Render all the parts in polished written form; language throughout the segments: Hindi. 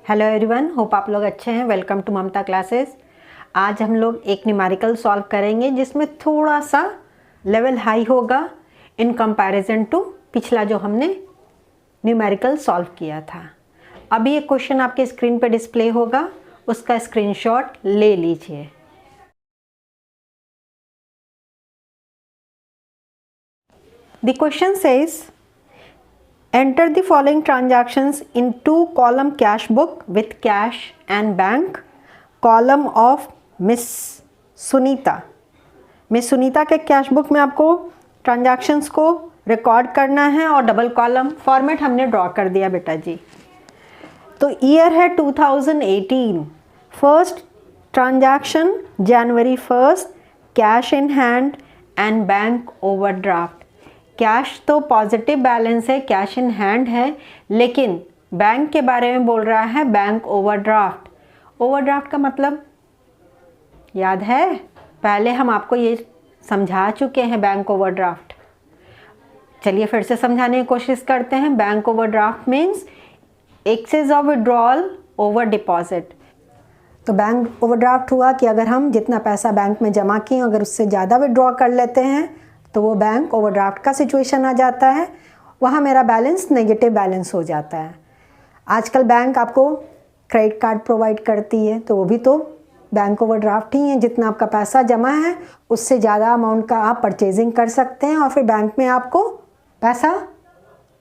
हेलो एवरीवन, होप आप लोग अच्छे हैं। Welcome to Mamta classes. आज हम लोग एक न्यूमेरिकल सॉल्व करेंगे जिसमें थोड़ा सा लेवल हाई होगा इन कंपैरिजन टू पिछला जो हमने न्यूमेरिकल सॉल्व किया था। अभी एक क्वेश्चन आपके स्क्रीन पे डिस्प्ले होगा, उसका स्क्रीनशॉट ले लीजिए। The question says enter the following transactions in two column cash book with cash and bank column of miss Sunita. Miss Sunita के कैश बुक में आपको ट्रांजैक्शंस को रिकॉर्ड करना है और डबल कॉलम फॉर्मेट हमने ड्रॉ कर दिया बेटा जी। तो ईयर है 2018। First transaction January 1 cash in hand and bank overdraft. Cash तो पॉजिटिव बैलेंस है, कैश इन हैंड है, लेकिन बैंक के बारे में बोल रहा है बैंक ओवरड्राफ्ट। ओवरड्राफ्ट का मतलब याद है, पहले हम आपको ये समझा चुके हैं बैंक ओवरड्राफ्ट। चलिए फिर से समझाने की कोशिश करते हैं। Bank overdraft means excess of withdrawal over deposit. तो बैंक ओवरड्राफ्ट हुआ कि अगर हम जितना पैसा बैंक में जमा किए अगर उससे ज़्यादा विड्रॉ कर लेते हैं तो वो बैंक ओवरड्राफ्ट का सिचुएशन आ जाता है, वहाँ मेरा बैलेंस नेगेटिव बैलेंस हो जाता है। आजकल बैंक आपको क्रेडिट कार्ड प्रोवाइड करती है, तो वो भी तो बैंक ओवरड्राफ्ट ही है। जितना आपका पैसा जमा है उससे ज़्यादा अमाउंट का आप परचेजिंग कर सकते हैं और फिर बैंक में आपको पैसा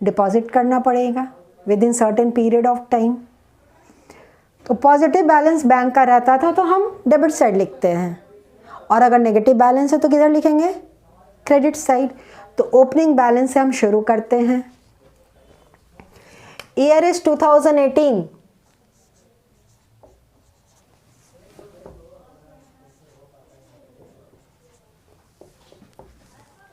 डिपॉजिट करना पड़ेगा with in certain period of time. तो पॉजिटिव बैलेंस बैंक का रहता था तो हम डेबिट साइड लिखते हैं, और अगर नेगेटिव बैलेंस है तो किधर लिखेंगे? Credit side. तो ओपनिंग बैलेंस से हम शुरू करते हैं। Year is 2018।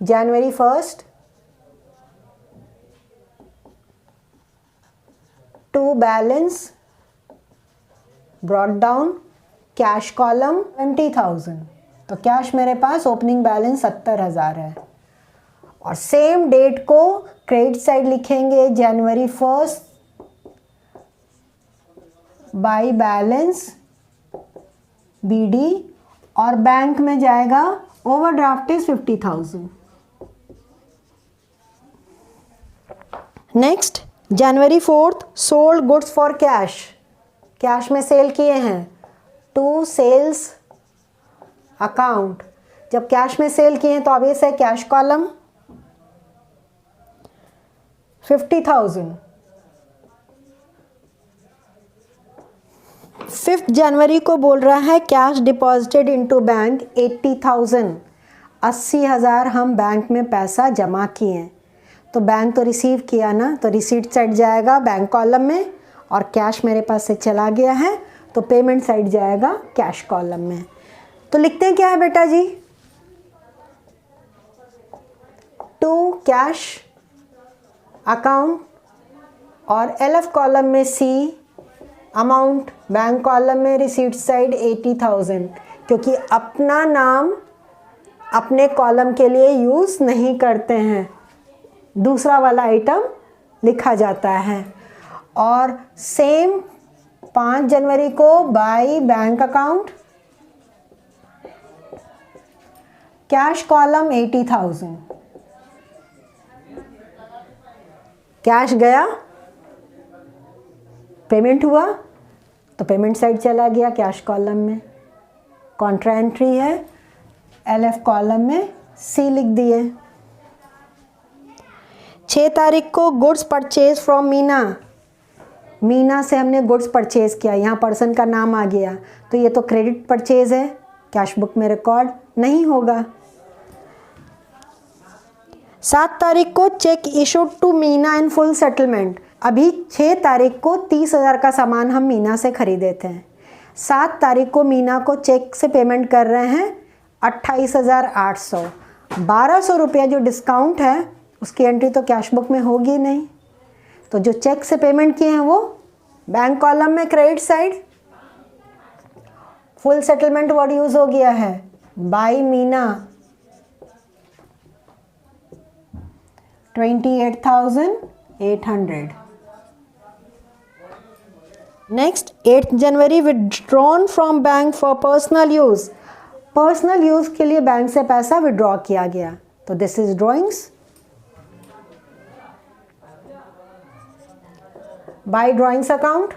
January 1 to balance brought down cash column 20,000। तो कैश मेरे पास ओपनिंग बैलेंस 70,000 है, और सेम डेट को क्रेडिट साइड लिखेंगे जनवरी 1 बाई बैलेंस बीडी, और बैंक में जाएगा overdraft is 50,000। Next January 4 sold goods for cash. Cash में सेल किए हैं टू सेल्स अकाउंट। जब कैश में सेल किए हैं तो ऑब्वियस है कैश कॉलम 50,000। 5 जनवरी को बोल रहा है कैश डिपॉजिटेड इनटू बैंक 80,000। 80,000 हम बैंक में पैसा जमा किए हैं, तो बैंक तो रिसीव किया ना, तो रिसीट साइड जाएगा बैंक कॉलम में, और कैश मेरे पास से चला गया है तो पेमेंट साइड जाएगा कैश कॉलम में। तो लिखते हैं क्या है बेटा जी? टू कैश अकाउंट, और एलएफ कॉलम में सी अमाउंट, बैंक कॉलम में रिसीट साइड 80,000, क्योंकि अपना नाम अपने कॉलम के लिए यूज़ नहीं करते हैं, दूसरा वाला आइटम लिखा जाता है। और सेम 5 जनवरी को by bank account cash column 80,000। Cash गया, पेमेंट हुआ तो पेमेंट साइड चला गया कैश कॉलम में। कॉन्ट्रा एंट्री है, एलएफ कॉलम में सी लिख दिए। 6 तारीख को goods purchase from Meena. Meena से हमने गुड्स परचेज किया, यहाँ पर्सन का नाम आ गया, तो ये तो क्रेडिट परचेज है, कैश बुक में रिकॉर्ड नहीं होगा। 7 तारीख को cheque issued to Meena in full settlement. अभी 6 तारीख को 30,000 का सामान हम मीना से खरीदे थे। 7 तारीख को मीना को चेक से पेमेंट कर रहे हैं 28,800। 1,200 रुपया जो डिस्काउंट है उसकी एंट्री तो कैश बुक में होगी नहीं, तो जो चेक से पेमेंट किए हैं वो बैंक कॉलम में credit side. Full settlement word use हो गया है, by Meena 28,800। Next 8 January withdrawn from bank for personal use, personal use के लिए बैंक से पैसा विड्रॉ किया गया, तो this is drawings. By drawings account,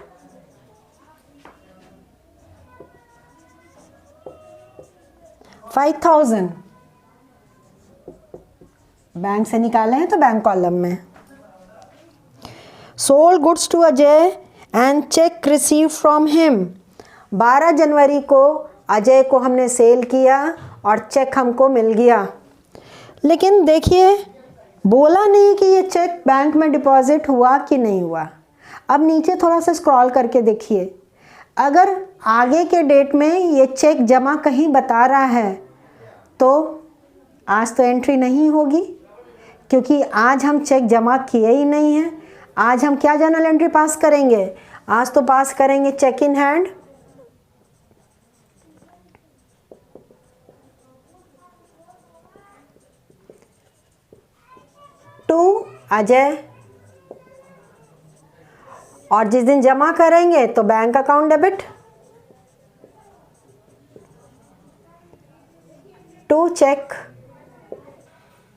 $5,000 bank से निकाले हैं तो बैंक कॉलम में। Sold goods to Ajay and cheque receive from him, 12 January को अजय को हमने सेल किया और चेक हमको मिल गया। लेकिन देखिए बोला नहीं कि ये चेक बैंक में डिपॉजिट हुआ कि नहीं हुआ। अब नीचे थोड़ा सा स्क्रॉल करके देखिए, अगर आगे के डेट में ये चेक जमा कहीं बता रहा है तो आज तो एंट्री नहीं होगी, क्योंकि आज हम चेक जमा किए ही नहीं हैं। आज हम क्या जर्नल एंट्री पास करेंगे? आज तो पास करेंगे cheque in hand. To Ajay, और जिस दिन जमा करेंगे तो bank account debit. To cheque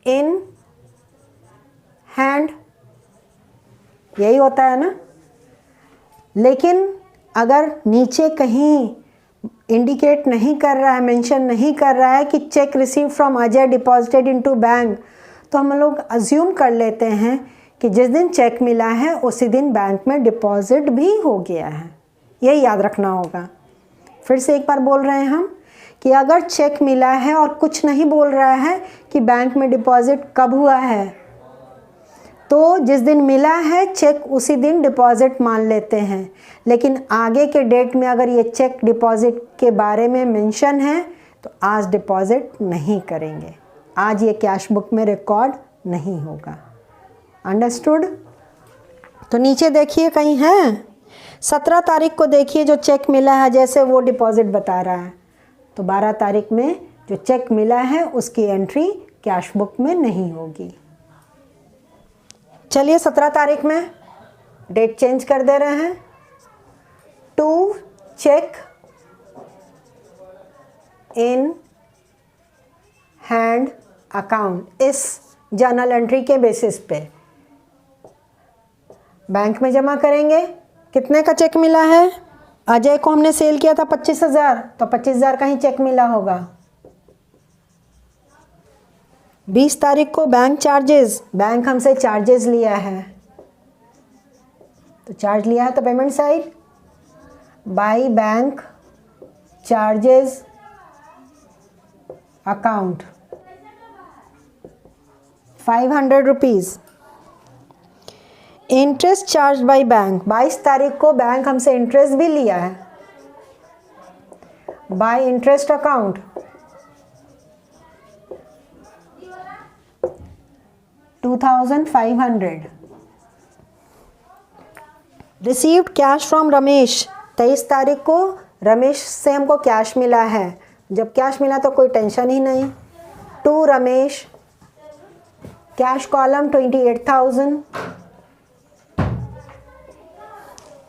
in hand, यही होता है ना। लेकिन अगर नीचे कहीं इंडिकेट नहीं कर रहा है, मेंशन नहीं कर रहा है कि check receive from Ajay deposited into bank, तो हम लोग अज्यूम कर लेते हैं कि जिस दिन चेक मिला है उसी दिन बैंक में डिपॉजिट भी हो गया है। यही याद रखना होगा। फिर से एक बार बोल रहे हैं हम कि अगर चेक मिला है और कुछ नहीं बोल रहा है कि बैंक में डिपॉजिट कब हुआ है, तो जिस दिन मिला है चेक उसी दिन डिपॉजिट मान लेते हैं। लेकिन आगे के डेट में अगर ये चेक डिपॉजिट के बारे में मेंशन है तो आज डिपॉजिट नहीं करेंगे, आज ये कैश बुक में रिकॉर्ड नहीं होगा। अंडरस्टूड? तो नीचे देखिए कहीं है 17 तारीख को देखिए जो चेक मिला है जैसे वो डिपॉजिट बता रहा है, तो 12 तारीख में जो चेक मिला है उसकी एंट्री कैश बुक में नहीं होगी। चलिए 17 तारीख में डेट चेंज कर दे रहे हैं। To cheque in hand account, इस जर्नल एंट्री के बेसिस पे बैंक में जमा करेंगे। कितने का चेक मिला है? अजय को हमने सेल किया था 25,000, तो 25,000 का ही चेक मिला होगा। 20 तारीख को बैंक चार्जेस, बैंक हमसे चार्जेस लिया है, तो चार्ज लिया है तो payment side by bank charges account 500 rupees. Interest charge by bank, 22 तारीख को बैंक हमसे इंटरेस्ट भी लिया है, bye interest account 2,500। Received cash from Ramesh, 23 तारीख को रमेश से हमको कैश मिला है। जब कैश मिला तो कोई टेंशन ही नहीं। To Ramesh, cash column 28,000।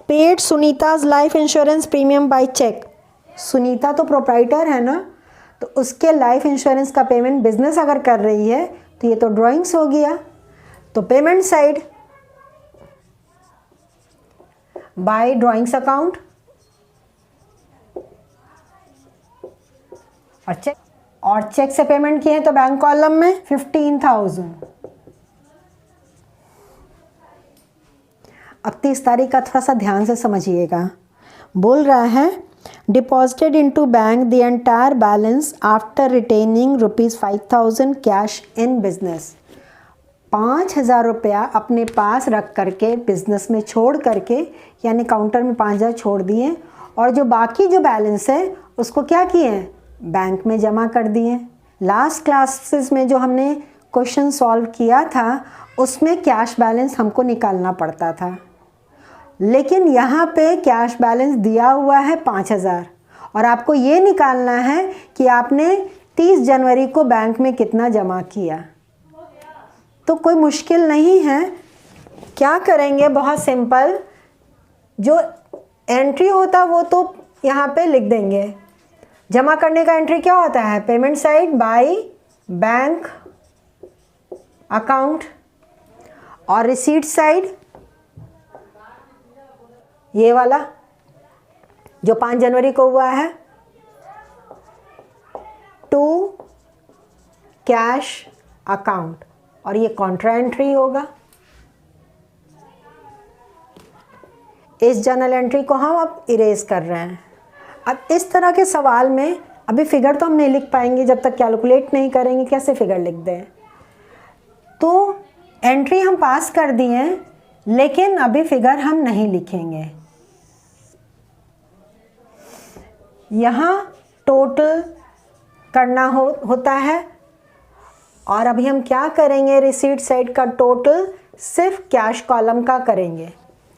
Paid Sunita's life insurance premium by cheque, Sunita तो प्रोप्राइटर है ना, तो उसके लाइफ इंश्योरेंस का पेमेंट बिजनेस अगर कर रही है तो ये तो ड्राइंग्स हो गया। तो payment side by drawings account और चेक से पेमेंट किए तो बैंक कॉलम में 15,000। अब 30 तारीख का थोड़ा सा ध्यान से समझिएगा। बोल रहा है deposited into bank the entire balance after retaining ₹5,000 cash in business, 5,000 रुपया अपने पास रख करके बिजनेस में छोड़ करके, यानी काउंटर में 5,000 छोड़ दिए, और जो बाकी जो बैलेंस है उसको क्या किए, बैंक में जमा कर दिए। लास्ट क्लासेस में जो हमने क्वेश्चन सॉल्व किया था उसमें कैश बैलेंस हमको निकालना पड़ता था, लेकिन यहाँ पे कैश बैलेंस दिया हुआ है 5,000 और आपको ये निकालना है कि आपने 30 जनवरी को बैंक में कितना जमा किया। तो कोई मुश्किल नहीं है, क्या करेंगे, बहुत सिंपल, जो एंट्री होता वो तो यहाँ पे लिख देंगे। जमा करने का एंट्री क्या होता है? Payment side by bank account, और रिसीट साइड ये वाला जो 5 जनवरी को हुआ है, टू कैश अकाउंट, और ये कॉन्ट्रा एंट्री होगा। इस जर्नल एंट्री को हम अब इरेज कर रहे हैं। अब इस तरह के सवाल में अभी फिगर तो हम नहीं लिख पाएंगे जब तक कैलकुलेट नहीं करेंगे, कैसे फिगर लिख दें। तो एंट्री हम पास कर दिए हैं, लेकिन अभी फिगर हम नहीं लिखेंगे। यहाँ टोटल करना होता है, और अभी हम क्या करेंगे? रिसीट साइड का टोटल सिर्फ कैश कॉलम का करेंगे,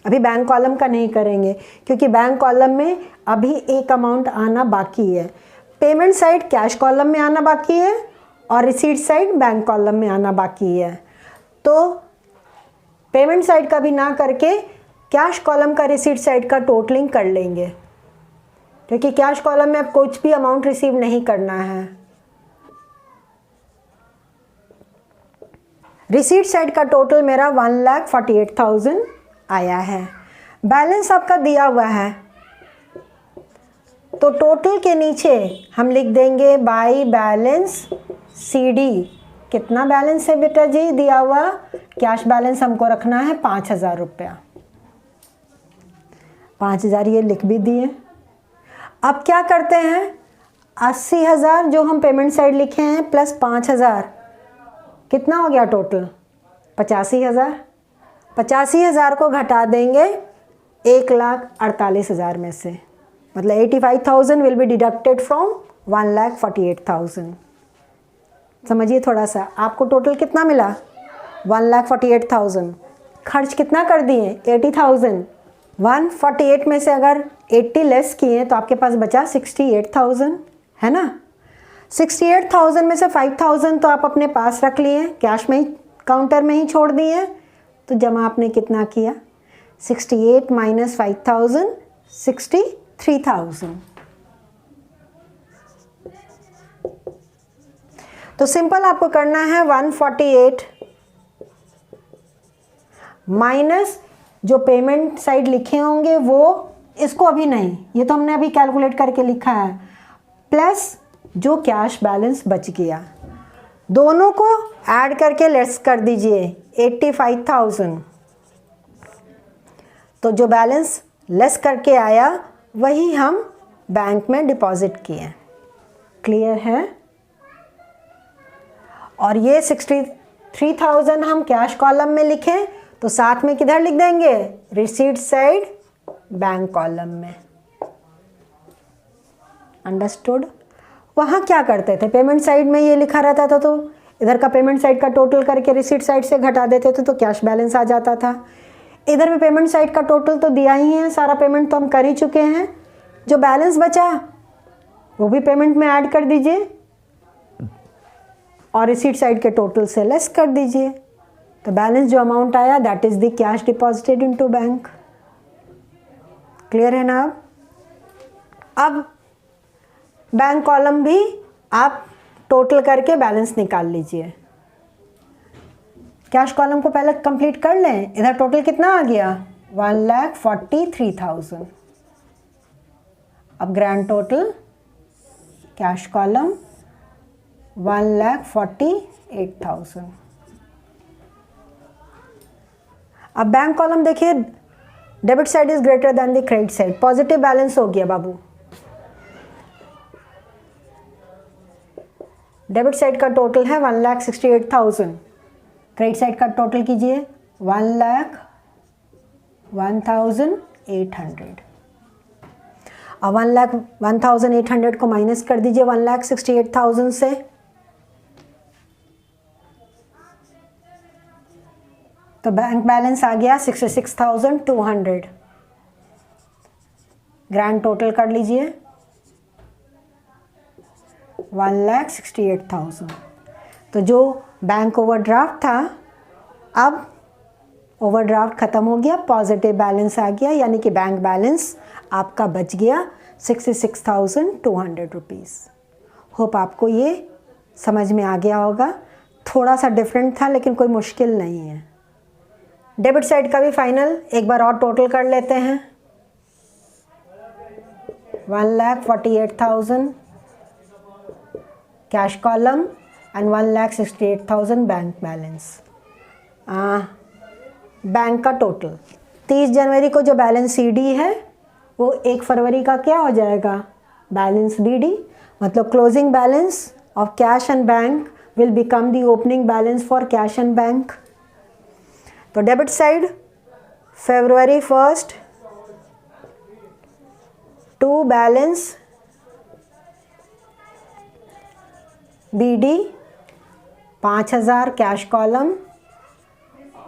अभी बैंक कॉलम का नहीं करेंगे, क्योंकि बैंक कॉलम में अभी एक अमाउंट आना बाकी है। पेमेंट साइड कैश कॉलम में आना बाकी है और रिसीट साइड बैंक कॉलम में आना बाकी है। तो पेमेंट साइड का भी ना करके कैश कॉलम का रिसीट साइड का टोटलिंग कर लेंगे, क्योंकि कैश कॉलम में अब कुछ भी अमाउंट रिसीव नहीं करना है। रिसीट साइड का टोटल मेरा 1,48,000 आया है। बैलेंस आपका दिया हुआ है, तो टोटल के नीचे हम लिख देंगे बाय बैलेंस CD। कितना बैलेंस है बेटा जी दिया हुआ? कैश बैलेंस हमको रखना है 5,000 रुपया। 5,000 ये लिख भी दिए। अब क्या करते हैं? 80,000 जो हम पेमेंट साइड लिखे हैं प्लस 5,000, कितना हो गया टोटल? 85,000। 85,000 को घटा देंगे 1,48,000 में से, मतलब 85,000 विल बी डिडक्टेड फ्रॉम 1,48,000। समझिए थोड़ा सा, आपको टोटल कितना मिला? 1,48,000। खर्च कितना कर दिए? 80,000। 148 में से अगर 80 लेस किए तो आपके पास बचा 68,000, है ना? 68,000 में से 5,000 तो आप अपने पास रख लिए, कैश में ही काउंटर में ही छोड़ दिए। तो जमा आपने कितना किया? 68 माइनस 5,000 63,000। तो सिंपल आपको करना है 148 माइनस जो पेमेंट साइड लिखे होंगे वो, इसको अभी नहीं, ये तो हमने अभी कैलकुलेट करके लिखा है, प्लस जो कैश बैलेंस बच गया, दोनों को ऐड करके लेस कर दीजिए 85,000। तो जो बैलेंस लेस करके आया वही हम बैंक में डिपॉजिट किए। क्लियर है? और ये 63,000 हम कैश कॉलम में लिखें तो साथ में किधर लिख देंगे? रिसीट साइड बैंक कॉलम में। अंडरस्टूड? वहाँ क्या करते थे? पेमेंट साइड में ये लिखा रहता था तो इधर का पेमेंट साइड का टोटल करके रिसीट साइड से घटा देते थे तो कैश बैलेंस आ जाता था। इधर भी पेमेंट साइड का टोटल तो दिया ही है, सारा पेमेंट तो हम कर ही चुके हैं। जो बैलेंस बचा वो भी पेमेंट में ऐड कर दीजिए और रिसीट साइड के टोटल से लेस कर दीजिए। तो बैलेंस जो अमाउंट आया that is the cash deposited into bank. Clear है ना? अब बैंक कॉलम भी आप टोटल करके बैलेंस निकाल लीजिए। कैश कॉलम को पहले कंप्लीट कर लें। इधर टोटल कितना आ गया? 1,43,000। अब ग्रैंड टोटल कैश कॉलम 1,48,000। अब बैंक कॉलम देखिए, debit side is greater than the credit side, positive balance हो गया बाबू। डेबिट साइड का टोटल है 1,68,000, क्रेडिट साइड का टोटल कीजिए 1,01,800। अब 1,01,800 को माइनस कर दीजिए 1,68,000 से, तो बैंक बैलेंस आ गया 66,200। ग्रैंड टोटल कर लीजिए 1,68,000। तो जो बैंक ओवरड्राफ्ट था अब ओवरड्राफ्ट ख़त्म हो गया, पॉजिटिव बैलेंस आ गया, यानी कि बैंक बैलेंस आपका बच गया 66,200 रुपीज़। होप आपको ये समझ में आ गया होगा। थोड़ा सा डिफरेंट था लेकिन कोई मुश्किल नहीं है। डेबिट साइड का भी फाइनल एक बार और टोटल कर लेते हैं। 1,48,000 cash column and 1,68,000 bank balance. Bank का टोटल 30 जनवरी को जो बैलेंस सीडी है वो 1 फरवरी का क्या हो जाएगा, बैलेंस डीडी। मतलब closing balance of cash and bank will become the opening balance for cash and bank. तो debit side February 1st to balance BD 5,000 cash column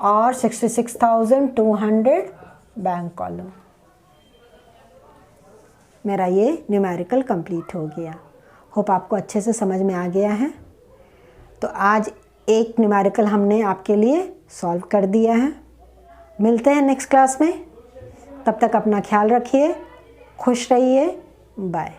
और 66,200 बैंक कॉलम। मेरा ये न्यूमेरिकल कंप्लीट हो गया। होप आपको अच्छे से समझ में आ गया है। तो आज एक न्यूमेरिकल हमने आपके लिए सॉल्व कर दिया है। मिलते हैं नेक्स्ट क्लास में। तब तक अपना ख्याल रखिए, खुश रहिए, बाय।